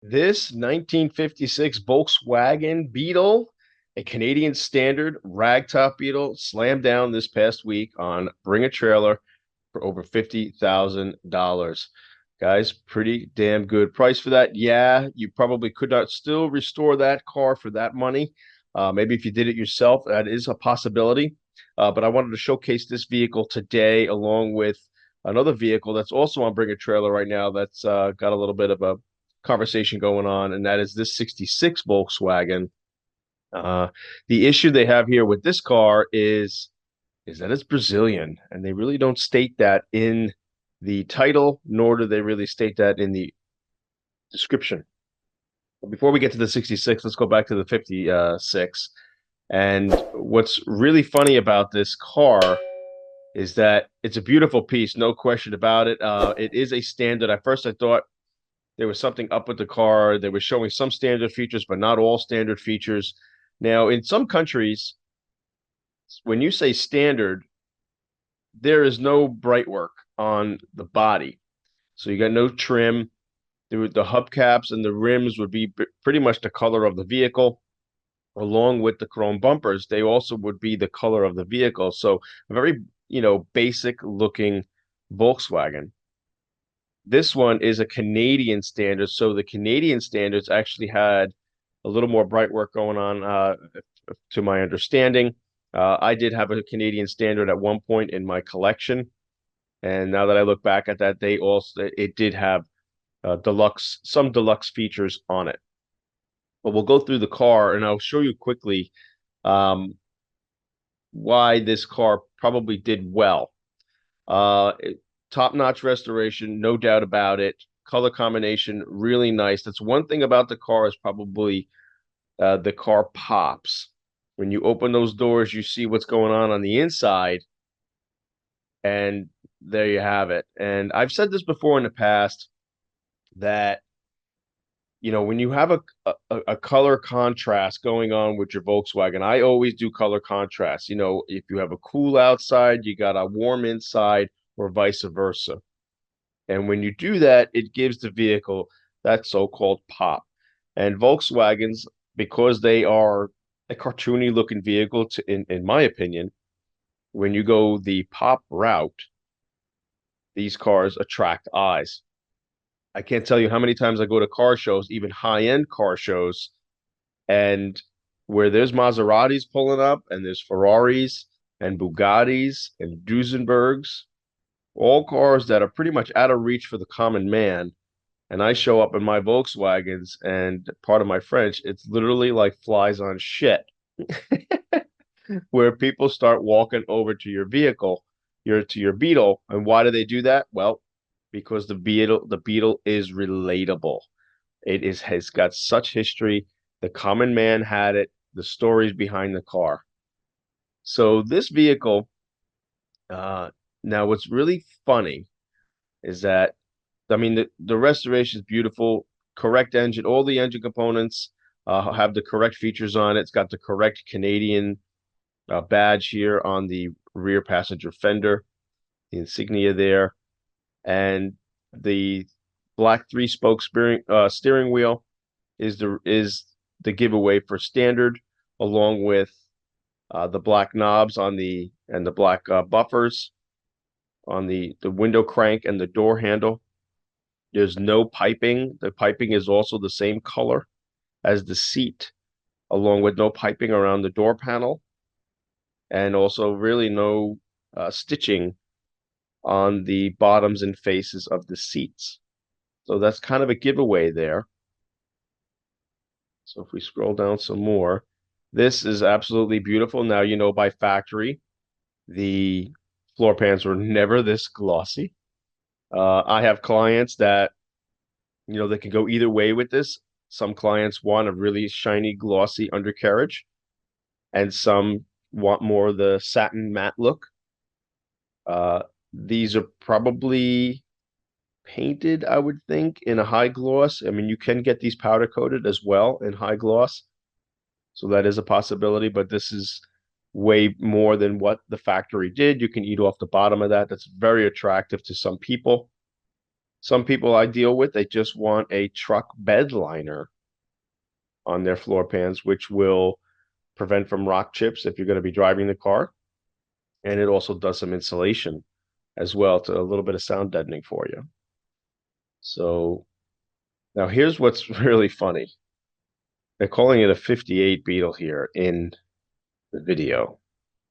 This 1956 Volkswagen Beetle, a Canadian standard ragtop Beetle, slammed down this past week on Bring a Trailer for over $50,000. Guys, pretty damn good price for that. Yeah, you probably could not still restore that car for that money. Maybe if you did it yourself, that is a possibility. But I wanted to showcase this vehicle today along with another vehicle that's also on Bring a Trailer right now that's got a little bit of a conversation going on, and that is this 66 Volkswagen. Uh, the issue they have here with this car is that it's Brazilian, and they really don't state that in the title, nor do they really state that in the description. But before we get to the 66, let's go back to the 56. And what's really funny about this car is that it's a beautiful piece, no question about it. It is a standard. At first, I thought there was something up with the car. They were showing some standard features, but not all standard features. Now, in some countries, when you say standard, there is no bright work on the body. So you got no trim. The hubcaps and the rims would be pretty much the color of the vehicle, along with the chrome bumpers. They also would be the color of the vehicle. So a very, basic looking Volkswagen. This one is a Canadian standard. So the Canadian standards actually had a little more bright work going on, to my understanding. I did have a Canadian standard at one point in my collection. And now that I look back at that, it did have some deluxe features on it. But we'll go through the car and I'll show you quickly um, why this car probably did well. Uh, Top-notch restoration, no doubt about it. Color combination, really nice. That's one thing about the car is probably the car pops. When you open those doors, you see what's going on the inside, and there you have it. And I've said this before in the past that when you have a color contrast going on with your Volkswagen, I always do color contrast. If you have a cool outside, you got a warm inside, or vice versa. And when you do that, it gives the vehicle that so-called pop. And Volkswagens, because they are a cartoony looking vehicle, in my opinion, when you go the pop route, these cars attract eyes. I can't tell you how many times I go to car shows, even high-end car shows, and where there's Maseratis pulling up and there's Ferraris and Bugattis and Duesenbergs, all cars that are pretty much out of reach for the common man. And I show up in my Volkswagens, and part of my French, it's literally like flies on shit, where people start walking over to your vehicle, to your Beetle. And why do they do that? Well, because the Beetle is relatable. Has got such history. The common man had it, the stories behind the car. So this vehicle, uh, now what's really funny is that, I mean, the restoration is beautiful, correct engine, all the engine components have the correct features on it. It's got the correct Canadian badge here on the rear passenger fender, the insignia there, and the black three-spoke steering wheel is the giveaway for standard, along with the black knobs and the black buffers on the window crank and the door handle. There's no piping. The piping is also the same color as the seat, along with no piping around the door panel, and also really no stitching on the bottoms and faces of the seats. So that's kind of a giveaway there. So if we scroll down some more, this is absolutely beautiful. Now, by factory, the floor pans were never this glossy. I have clients that, they can go either way with this. Some clients want a really shiny, glossy undercarriage, and some want more of the satin matte look. These are probably painted, I would think, in a high gloss. I mean, you can get these powder coated as well in high gloss. So that is a possibility, but this is way more than what the factory did. You can eat off the bottom of that. That's very attractive to some people. Some people I deal with, they just want a truck bed liner on their floor pans, which will prevent from rock chips if you're going to be driving the car. And it also does some insulation as well to a little bit of sound deadening for you. So now here's what's really funny. They're calling it a 58 Beetle here in the video.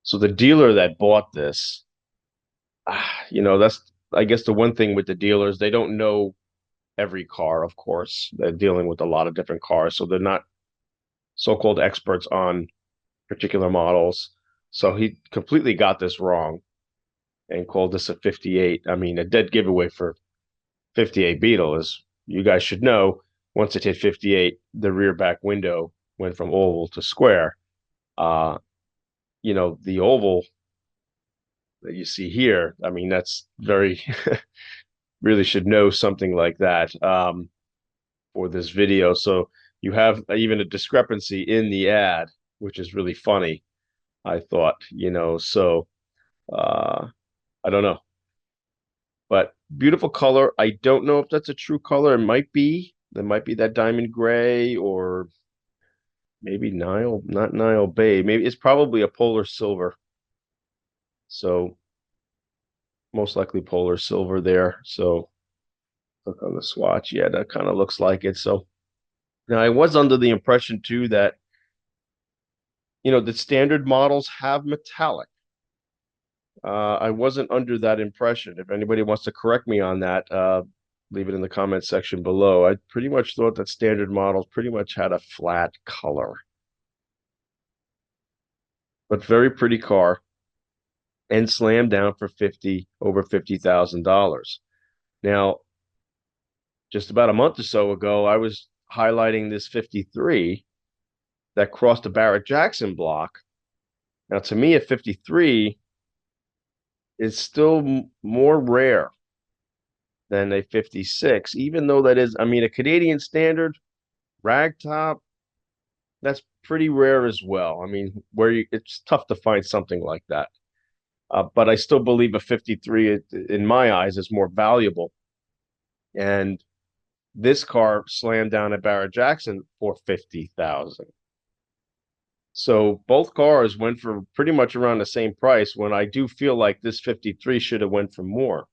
So the dealer that bought this, that's, I guess, the one thing with the dealers, they don't know every car, of course. They're dealing with a lot of different cars, so they're not so-called experts on particular models. So he completely got this wrong and called this a 58. I mean, a dead giveaway for 58 Beetle is, you guys should know, once it hit 58, the rear back window went from oval to square. The oval that you see here, I mean, that's very, really should know something like that for this video. So you have even a discrepancy in the ad, which is really funny, I thought, so I don't know. But beautiful color. I don't know if that's a true color. It might be. There might be that diamond gray or maybe Nile, not Nile Bay. Maybe it's probably a polar silver. So most likely polar silver there. So look on the swatch. Yeah, that kind of looks like it. So now I was under the impression too that, the standard models have metallic. I wasn't under that impression. If anybody wants to correct me on that, leave it in the comment section below. I pretty much thought that standard models pretty much had a flat color. But very pretty car and slammed down for over $50,000. Now, just about a month or so ago, I was highlighting this 53 that crossed the Barrett-Jackson block. Now, to me, a 53 is still more rare than a 56, even though that is, I mean, a Canadian standard ragtop, that's pretty rare as well. I mean, it's tough to find something like that. But I still believe a 53, in my eyes, is more valuable. And this car slammed down at Barrett-Jackson for $50,000. So both cars went for pretty much around the same price, when I do feel like this 53 should have went for more,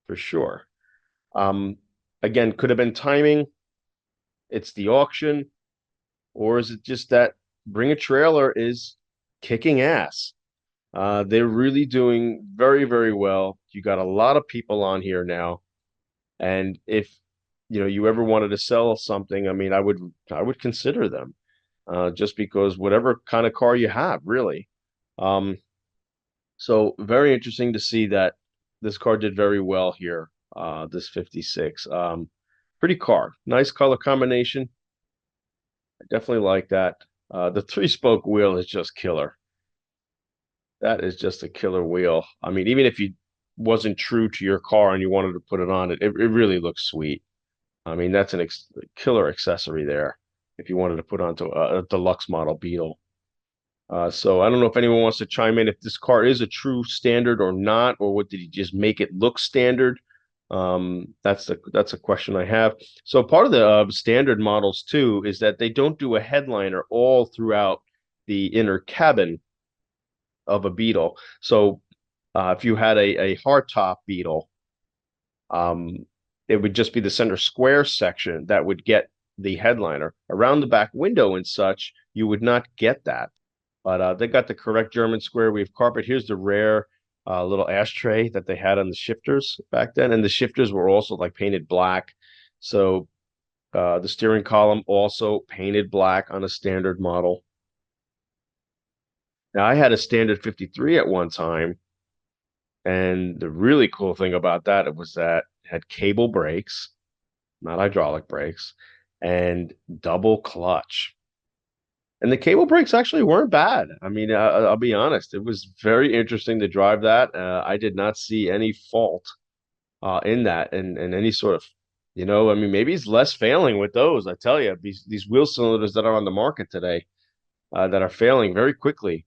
for sure. Again, could have been timing. It's the auction, or is it just that Bring a Trailer is kicking ass? They're really doing very, very well. You got a lot of people on here now, and if you ever wanted to sell something, I mean, I would consider them, just because whatever kind of car you have, really. So very interesting to see that this car did very well here. This 56, pretty car, nice color combination. I definitely like that. The 3-spoke wheel is just killer. That is just a killer wheel. I mean, even if you wasn't true to your car and you wanted to put it on it, it really looks sweet. I mean, that's a killer accessory there if you wanted to put onto a deluxe model Beetle. So I don't know if anyone wants to chime in if this car is a true standard or not, or what, did he just make it look standard? That's a question I have. So part of the standard models too is that they don't do a headliner all throughout the inner cabin of a Beetle. So if you had a hardtop Beetle, it would just be the center square section that would get the headliner. Around the back window and such, you would not get that. But they got the correct German square weave carpet. Here's the rare little ashtray that they had on the shifters back then. And the shifters were also like painted black. So the steering column also painted black on a standard model. Now, I had a standard 53 at one time. And the really cool thing about that was that it had cable brakes, not hydraulic brakes, and double clutch. And the cable brakes actually weren't bad. I mean, I'll be honest. It was very interesting to drive that. I did not see any fault in that, and any sort of, I mean, maybe it's less failing with those. I tell you, these wheel cylinders that are on the market today that are failing very quickly.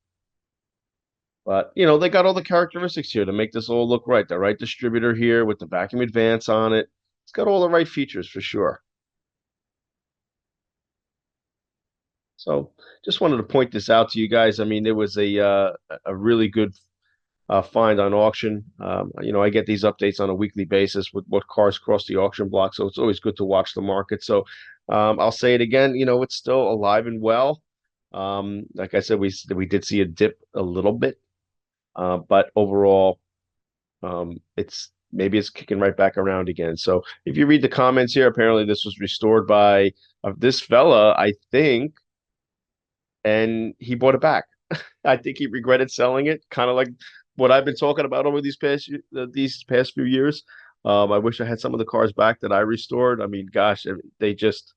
But, they got all the characteristics here to make this all look right. The right distributor here with the vacuum advance on it. It's got all the right features for sure. So just wanted to point this out to you guys. I mean, there was a really good find on auction. I get these updates on a weekly basis with what cars cross the auction block, so it's always good to watch the market. So I'll say it again. It's still alive and well. Like I said, we did see a dip a little bit, but overall, it's kicking right back around again. So if you read the comments here, apparently this was restored by this fella, I think, and he bought it back. I think he regretted selling it, kind of like what I've been talking about over these past few years. I wish I had some of the cars back that I restored. I mean, gosh, they just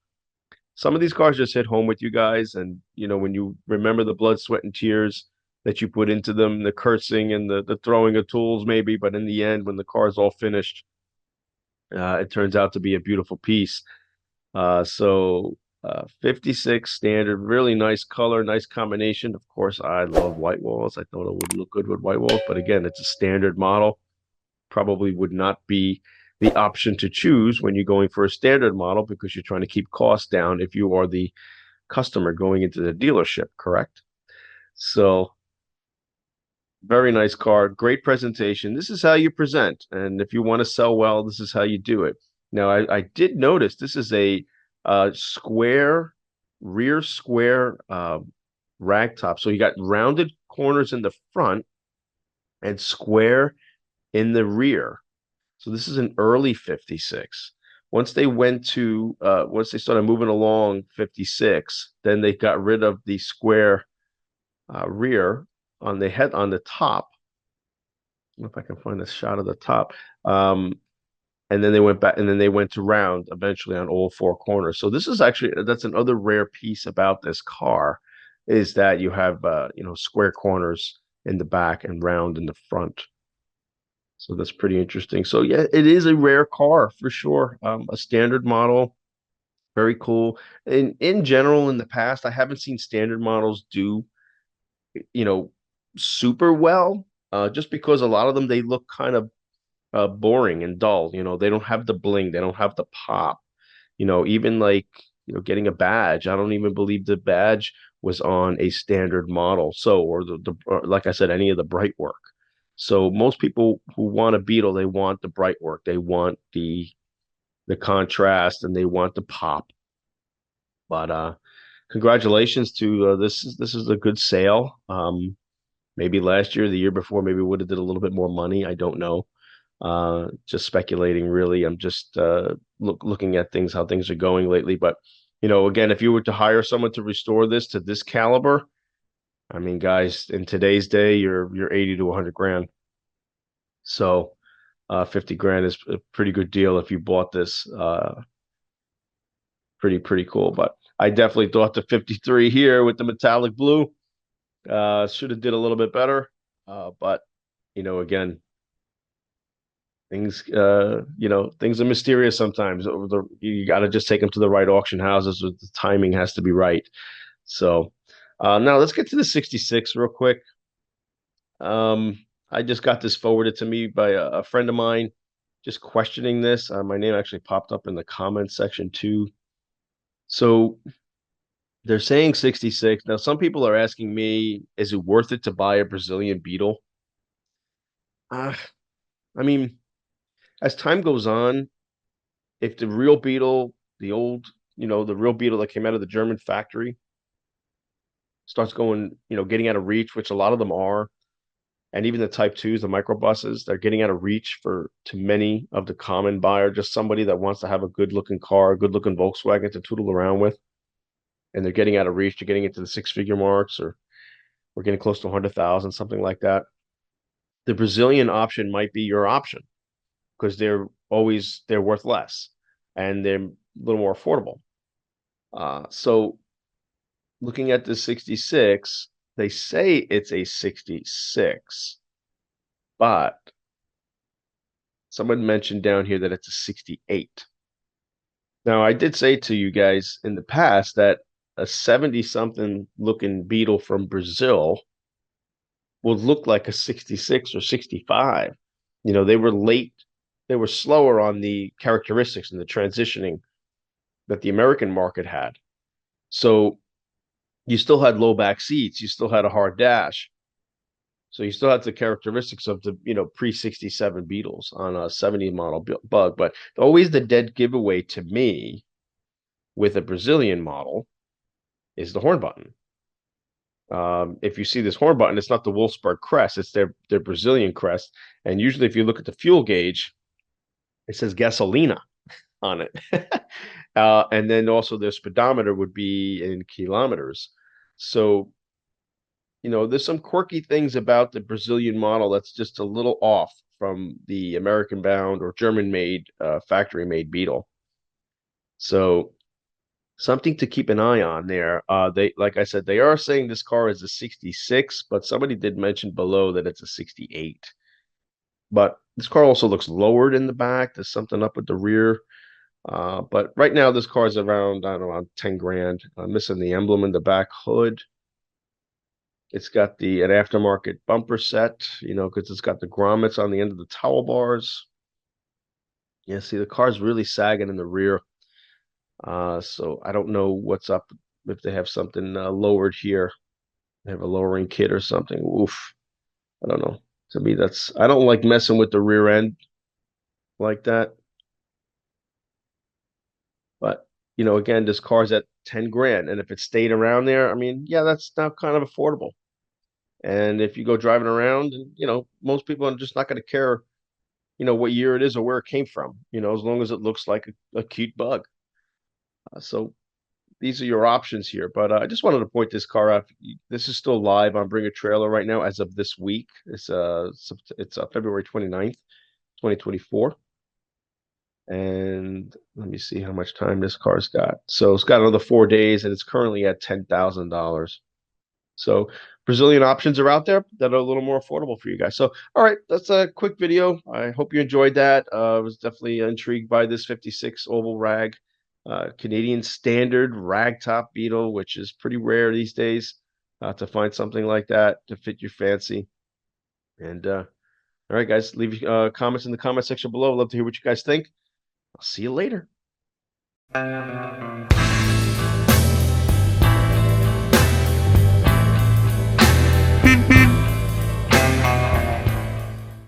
some of these cars just hit home with you guys, and when you remember the blood, sweat, and tears that you put into them, the cursing and the throwing of tools, maybe, but in the end, when the car's all finished, it turns out to be a beautiful piece. So 56 standard, really nice color, nice combination. Of course, I love white walls. I thought it would look good with white walls, but again, it's a standard model. Probably would not be the option to choose when you're going for a standard model because you're trying to keep costs down if you are the customer going into the dealership, correct? So very nice car, great presentation. This is how you present. And if you want to sell well, this is how you do it. Now, I did notice this is a rear square rag top. So you got rounded corners in the front and square in the rear. So this is an early 56. Once they started moving along 56, then they got rid of the square rear on the top. I don't know if I can find a shot of the top. And then they went back, and then they went to round eventually on all four corners. So that's another rare piece about this car, is that you have square corners in the back and round in the front. So that's pretty interesting. So yeah, it is a rare car for sure. A standard model, very cool. In general, in the past, I haven't seen standard models do you know super well. Just because a lot of them they look kind of boring and dull. They don't have the bling, they don't have the pop. Even like getting a badge. I don't even believe the badge was on a standard model. So, or like I said, any of the bright work. So most people who want a Beetle, they want the bright work, they want the contrast, and they want the pop. But congratulations to this is a good sale. Maybe last year, the year before, maybe would have did a little bit more money. I don't know. Just speculating, really. I'm just looking at how things are going lately. But again, if you were to hire someone to restore this to this caliber, I mean, guys, in today's day, you're 80 to 100 grand. So 50 grand is a pretty good deal if you bought this. Pretty cool. But I definitely thought the 53 here with the metallic blue should have did a little bit better. But again, things are mysterious sometimes. You got to just take them to the right auction houses. The timing has to be right. So now let's get to the 66 real quick. I just got this forwarded to me by a friend of mine, just questioning this. My name actually popped up in the comments section too. So they're saying 66. Now, some people are asking me, is it worth it to buy a Brazilian Beetle? I mean, as time goes on, if the real Beetle, the real Beetle that came out of the German factory starts going, getting out of reach, which a lot of them are, and even the Type 2s, the microbuses, they're getting out of reach to many of the common buyer, just somebody that wants to have a good looking car, a good looking Volkswagen to tootle around with, and they're getting out of reach, they're getting into the six-figure marks, or we're getting close to 100,000, something like that. The Brazilian option might be your option because they're worth less and they're a little more affordable. So looking at the 66, they say it's a 66, but someone mentioned down here that it's a 68. Now, I did say to you guys in the past that a 70 something looking Beetle from Brazil would look like a 66 or 65. They were late they were slower on the characteristics and the transitioning that the American market had. So you still had low back seats, you still had a hard dash. So you still had the characteristics of the, pre-67 Beetles on a 70 model bug, but always the dead giveaway to me with a Brazilian model is the horn button. If you see this horn button, it's not the Wolfsburg crest, it's their Brazilian crest. And usually if you look at the fuel gauge, it says gasolina on it. And then also their speedometer would be in kilometers. So, there's some quirky things about the Brazilian model that's just a little off from the American bound or German made factory made Beetle. So something to keep an eye on there. They, like I said, they are saying this car is a 66, but somebody did mention below that it's a 68. But this car also looks lowered in the back. There's something up with the rear. But right now, this car is around, I don't know, around 10 grand. I'm missing the emblem in the back hood. It's got an aftermarket bumper set, because it's got the grommets on the end of the towel bars. Yeah, see, the car's really sagging in the rear. So I don't know what's up if they have something lowered here. They have a lowering kit or something. Oof. I don't know. To me, I don't like messing with the rear end like that. But, again, this car's at 10 grand. And if it stayed around there, I mean, yeah, that's now kind of affordable. And if you go driving around, and most people are just not going to care, what year it is or where it came from, as long as it looks like a cute bug. So these are your options here. But I just wanted to point this car out. This is still live on Bring a Trailer right now as of this week. It's February 29th, 2024. And let me see how much time this car's got. So it's got another 4 days, and it's currently at $10,000. So Brazilian options are out there that are a little more affordable for you guys. So, all right, that's a quick video. I hope you enjoyed that. I was definitely intrigued by this 56 Oval Rag, Canadian standard ragtop Beetle, which is pretty rare these days to find something like that to fit your fancy. And all right, guys, leave comments in the comment section below. I'd love to hear what you guys think. I'll see you later.